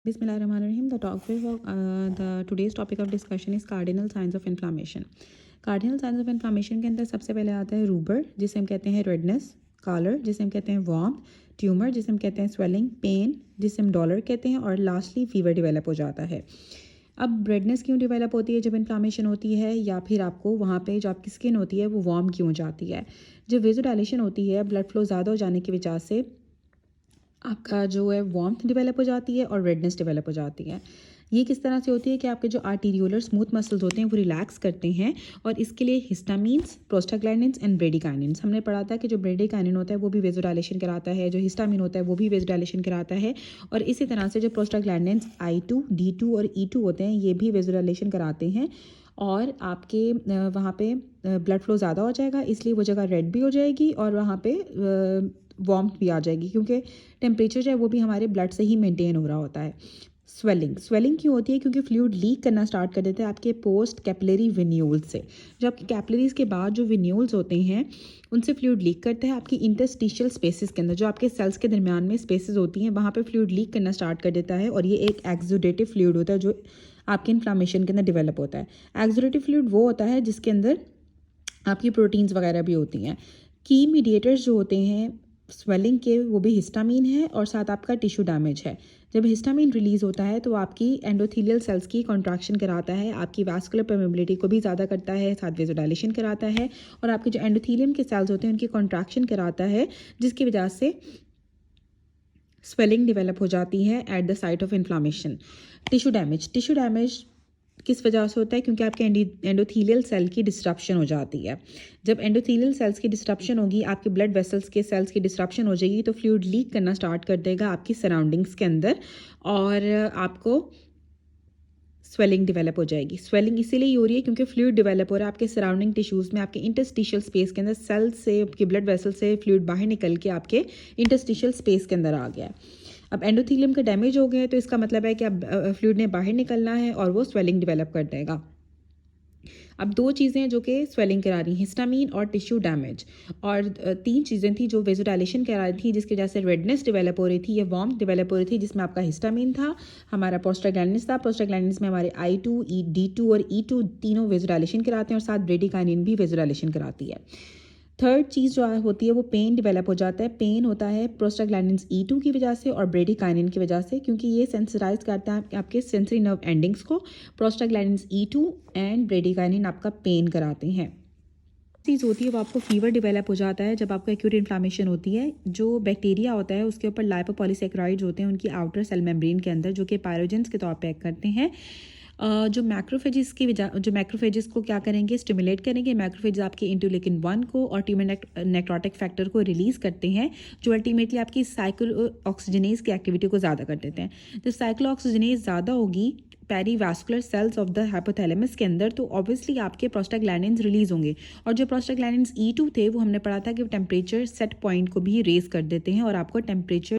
Bismillahirrahmanirrahim. The today's topic of discussion is cardinal signs of inflammation. Cardinal science of inflammation के अंदर सबसे पहले आता है रूबर, जिसे हम कहते हैं रेडनेस, कॉलर जिसे हम कहते हैं वार्म, ट्यूमर जिसे हम कहते हैं स्वेलिंग, पेन जिसे हम डॉलर कहते हैं, और लास्टली फीवर डेवलप हो जाता है। अब रेडनेस क्यों डेवलप होती है जब इन्फ्लामेशन होती है, या फिर आपको वहाँ पे जो आपकी स्किन होती है वो वार्म क्यों हो जाती है। जब वेज़ोडाइलेशन होती है, ब्लड फ्लो ज़्यादा हो जाने की वजह से आपका जो है वार्मथ डेवलप हो जाती है और रेडनेस डेवलप हो जाती है। ये किस तरह से होती है कि आपके जो आर्टीरियोलर स्मूथ मसल्स होते हैं वो रिलैक्स करते हैं, और इसके लिए हिस्टामीन्स, प्रोस्टाग्लैंडिन्स एंड ब्रेडिकाइनिन्स। हमने पढ़ा था कि जो ब्रेडिकाइनिन होता है वो भी वेज़ोडाइलेशन कराता है, जो हिस्टामिन होता है वो भी वेज़ोडाइलेशन कराता है, और इसी तरह से जो प्रोस्टाग्लैंडिन्स I2, D2 और E2 होते हैं ये भी वेज़ोडाइलेशन कराते हैं, और आपके वहाँ पे ब्लड फ्लो ज़्यादा हो जाएगा, इसलिए वो जगह रेड भी हो जाएगी और वहाँ पे वार्मथ भी आ जाएगी, क्योंकि टेम्परेचर जो है वो भी हमारे ब्लड से ही मेंटेन हो रहा होता है। स्वेलिंग क्यों होती है? क्योंकि फ्लूइड लीक करना स्टार्ट कर देता है आपके पोस्ट कैपिलरी विन्यूल्स से। जो आपके कैपिलरीज के बाद जो विन्यूल्स होते हैं उनसे फ्लूइड लीक करता है आपकी इंटरस्टिशियल स्पेसेस के अंदर, जो आपके सेल्स के दरमियान में स्पेसेस होती हैं वहाँ पे फ्लूइड लीक करना स्टार्ट कर देता है, और ये एक एक्सुडेटिव फ्लूइड होता है जो आपके इन्फ्लामेशन के अंदर डेवलप होता है। एक्सुडेटिव फ्लूइड वो होता है जिसके अंदर आपकी प्रोटीन्स वगैरह भी होती हैं। की मीडिएटर्स जो होते हैं स्वेलिंग के वो भी हिस्टामीन है, और साथ आपका टिश्यू डैमेज है। जब हिस्टामीन रिलीज़ होता है तो आपकी एंडोथेलियल सेल्स की कॉन्ट्रैक्शन कराता है, आपकी वास्कुलर परमेबिलिटी को भी ज़्यादा करता है, साथ वेज़ोडाइलेशन कराता है, और आपके जो एंडोथेलियम के सेल्स होते हैं उनकी कॉन्ट्रैक्शन कराता है, जिसकी वजह से स्वेलिंग डेवलप हो जाती है at the site of inflammation. Tissue damage किस वजह से होता है? क्योंकि आपके एंडोथीलियल सेल की डिस्ट्रप्शन हो जाती है। जब एंडोथीलियल सेल्स की डिस्ट्रप्शन होगी, आपके ब्लड वेसल्स के सेल्स की डिस्ट्रप्शन हो जाएगी, तो फ्लूइड लीक करना स्टार्ट कर देगा आपकी सराउंडिंग्स के अंदर, और आपको स्वेलिंग डेवलप हो जाएगी। स्वेलिंग इसीलिए हो रही है क्योंकि फ्लूइड डेवलप हो रहा है आपके सराउंडिंग टिश्यूज़ में, आपके इंटरस्टिशियल स्पेस के अंदर। सेल से, आपके ब्लड वेसल से फ्लूइड बाहर निकल के आपके इंटरस्टिशियल स्पेस के अंदर आ गया है। अब एंडोथेलियम का डैमेज हो गया है तो इसका मतलब है कि अब फ्लूइड ने बाहर निकलना है और वो स्वेलिंग डेवलप कर देगा। अब दो चीज़ें हैं जो कि स्वेलिंग करा रही, हिस्टामीन और टिश्यू डैमेज, और तीन चीज़ें थी जो वेज़ोडाइलेशन करा रही थी, जिसकी वजह से रेडनेस डेवलप हो रही थी, या वार्म डेवलप हो रही थी, जिसमें आपका हिस्टामीन था, हमारा प्रोस्टाग्लैंडिन्स था। प्रोस्टाग्लैंडिन्स में हमारे I2, D2 और E2 तीनों वेज़ोडाइलेशन कराते हैं, और साथ ब्रेडिकाइनिन भी वेज़ोडाइलेशन कराती है। थर्ड चीज़ जो होती है वो पेन डेवलप हो जाता है। पेन होता है प्रोस्टाग्लैंडिन्स E2 की वजह से और ब्रेडिकाइनिन की वजह से, क्योंकि ये सेंसिटाइज करता है आपके सेंसरी नर्व एंडिंग्स को। प्रोस्टाग्लैंडिन्स E2 एंड ब्रेडिकाइनिन आपका पेन कराते हैं। चीज़ होती है वो आपको फीवर डेवलप हो जाता है जब आपको एक्यूट इन्फ्लामेशन होती है। जो बैक्टीरिया होता है उसके ऊपर लाइपोपॉलीसेकेराइड्स होते हैं उनकी आउटर सेल मेम्ब्रेन के अंदर, जो कि पायरोजेंस के तौर पे एक्ट करते हैं। जो मैक्रोफेजिस को क्या करेंगे? स्टिमुलेट करेंगे। मैक्रोफेज आपके इंटरलेकिन 1 को और ट्यूमर नेक्रोटिक फैक्टर को रिलीज़ करते हैं, जो अल्टीमेटली आपकी साइक्लो ऑक्सीजनेज की एक्टिविटी को ज़्यादा कर देते हैं। जब साइक्लो ऑक्सीजनेज ज़्यादा होगी पेरीवास्कुलर सेल्स ऑफ द हाइपोथैलेमस के अंदर, तो ऑब्वियसली आपके प्रोस्टाग्लैंडिन्स रिलीज होंगे, और जो प्रोस्टाग्लैंडिन्स E2 थे वो हमने पढ़ा था कि टेम्परेचर सेट पॉइंट को भी रेज कर देते हैं, और आपको टेम्परेचर